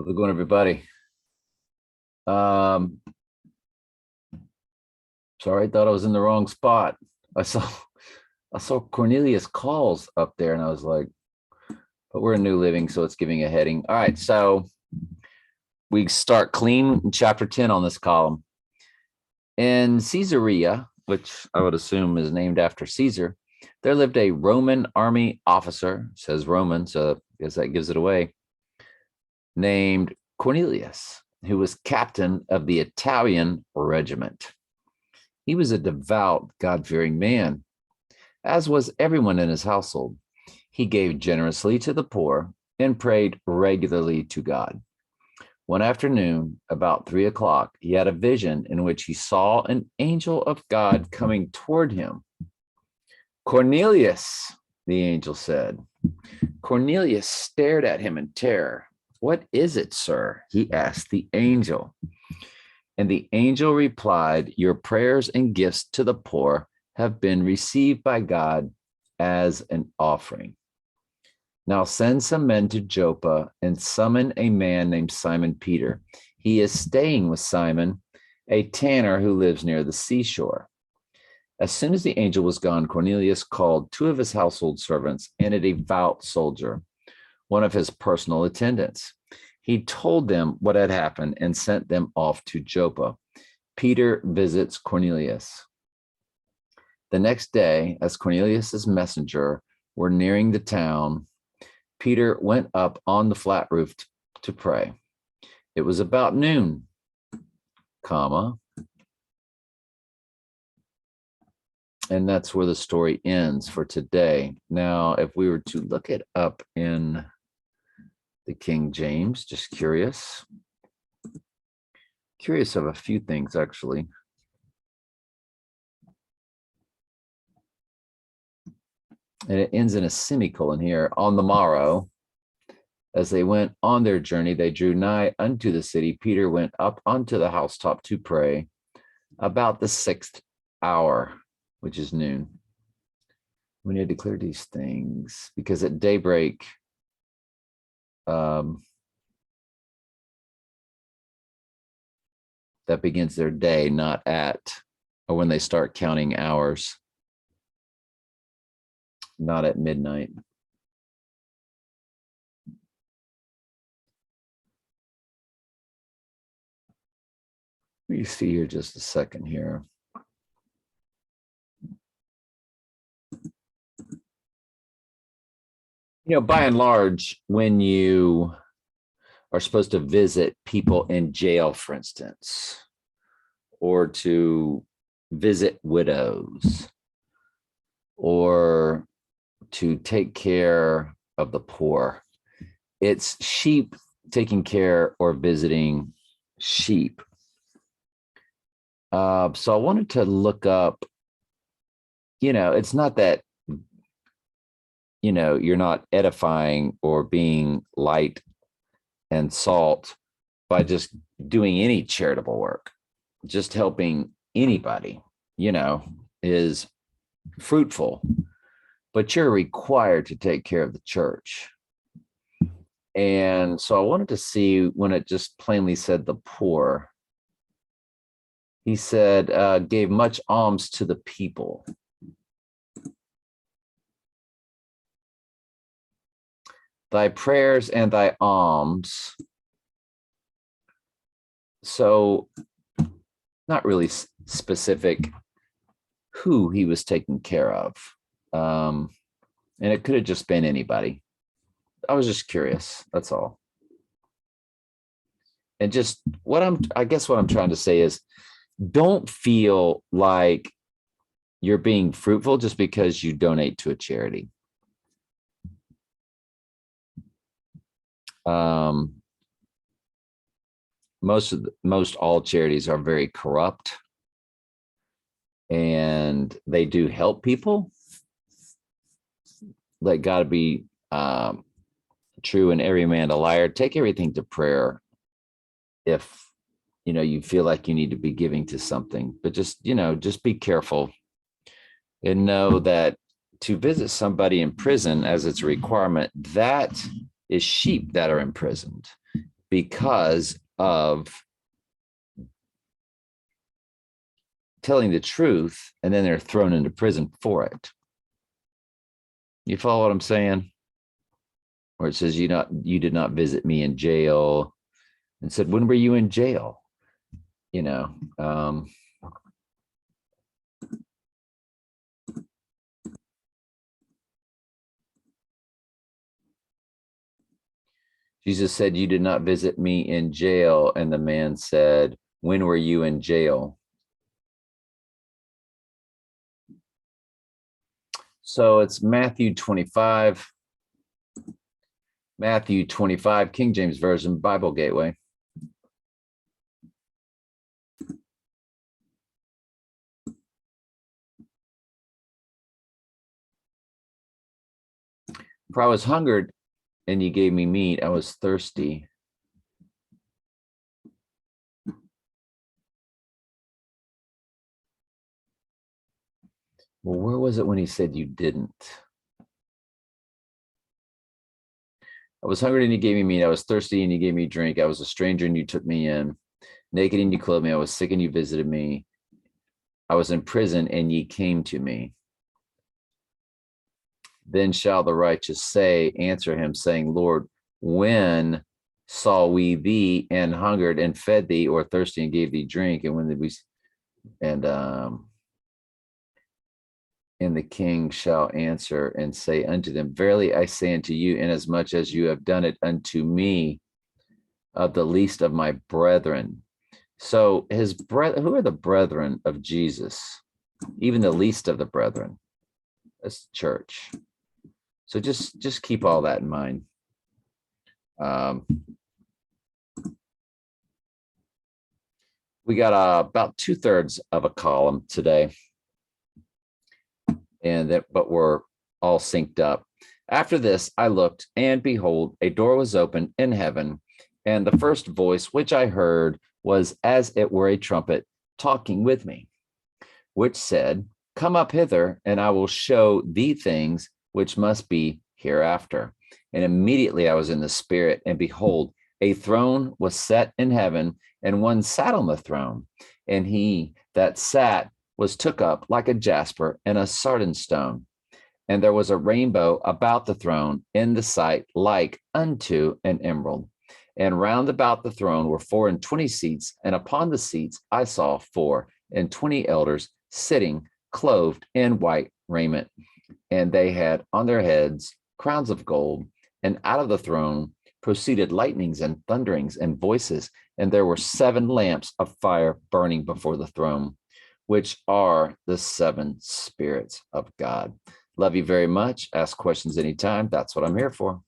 How's it going, everybody? Um, Sorry, I thought I was in the wrong spot. I saw I saw Cornelius Calls up there, and I was like, but we're in New Living, so it's giving a heading. All right, so we start clean in chapter 10 on this column. In Caesarea, which I would assume is named after Caesar, there lived a Roman army officer, says Roman, so I guess that gives it away, named Cornelius, who was captain of the Italian regiment. He was a devout, God-fearing man, as was everyone in his household. He gave generously to the poor and prayed regularly to God. One afternoon, about 3 o'clock, he had a vision in which he saw an angel of God coming toward him. Cornelius, the angel said. Cornelius stared at him in terror. What is it, sir? He asked the angel. And the angel replied, your prayers and gifts to the poor have been received by God as an offering. Now send some men to Joppa and summon a man named Simon Peter. He is staying with Simon, a tanner who lives near the seashore. As soon as the angel was gone, Cornelius called two of his household servants and a devout soldier, one of his personal attendants. He told them what had happened and sent them off to Joppa. Peter visits Cornelius. The next day, as Cornelius's messenger were nearing the town, Peter went up on the flat roof to pray. It was about noon, and that's where the story ends for today. Now, if we were to look it up in the King James, just curious of a few things, actually. And it ends in a semicolon here. On the morrow, as they went on their journey, they drew nigh unto the city. Peter went up onto the housetop to pray about the 6th hour, which is noon. We need to declare these things because at daybreak, that begins their day, not at, or when they start counting hours, not at midnight. Let me see here just a second here. By and large, when you are supposed to visit people in jail, for instance, or to visit widows, or to take care of the poor, it's sheep taking care or visiting sheep. So I wanted to look up, it's not that, you're not edifying or being light and salt by just doing any charitable work. Just helping anybody, is fruitful, but you're required to take care of the church. And so I wanted to see when it just plainly said the poor. He said, gave much alms to the people. Thy prayers and thy alms. So not really specific who he was taking care of. And it could have just been anybody. I was just curious. That's all. And just I guess what I'm trying to say is, don't feel like you're being fruitful just because you donate to a charity. Most all charities are very corrupt, and they do help people. Let God be true and every man a liar. Take everything to prayer if you feel like you need to be giving to something, but just be careful and know that to visit somebody in prison as it's a requirement, that is sheep that are imprisoned, because of telling the truth, and then they're thrown into prison for it. You follow what I'm saying? Where it says, you did not visit me in jail, and said, when were you in jail? Jesus said, you did not visit me in jail. And the man said, when were you in jail? So it's Matthew 25. Matthew 25, King James Version, Bible Gateway. For I was hungered, and you gave me meat. I was thirsty. Well, where was it when he said you didn't? I was hungry and you gave me meat. I was thirsty and you gave me drink. I was a stranger and you took me in. Naked and you clothed me. I was sick and you visited me. I was in prison and ye came to me. Then shall the righteous answer him, saying, Lord, when saw we thee and hungered and fed thee, or thirsty and gave thee drink? And when did we? And the king shall answer and say unto them, verily I say unto you, inasmuch as you have done it unto me, of the least of my brethren. So who are the brethren of Jesus? Even the least of the brethren. That's the church. So just keep all that in mind. We got about 2/3 of a column today, but we're all synced up. After this, I looked, and behold, a door was opened in heaven, and the first voice which I heard was as it were a trumpet talking with me, which said, come up hither, and I will show thee things which must be hereafter. And immediately I was in the spirit, and behold, a throne was set in heaven, and one sat on the throne. And he that sat was took up like a jasper and a sardine stone. And there was a rainbow about the throne in the sight like unto an emerald. And round about the throne were 24 seats, and upon the seats I saw 24 elders sitting, clothed in white raiment. And they had on their heads crowns of gold, and out of the throne proceeded lightnings and thunderings and voices. And there were 7 lamps of fire burning before the throne, which are the 7 spirits of God. Love you very much. Ask questions anytime. That's what I'm here for.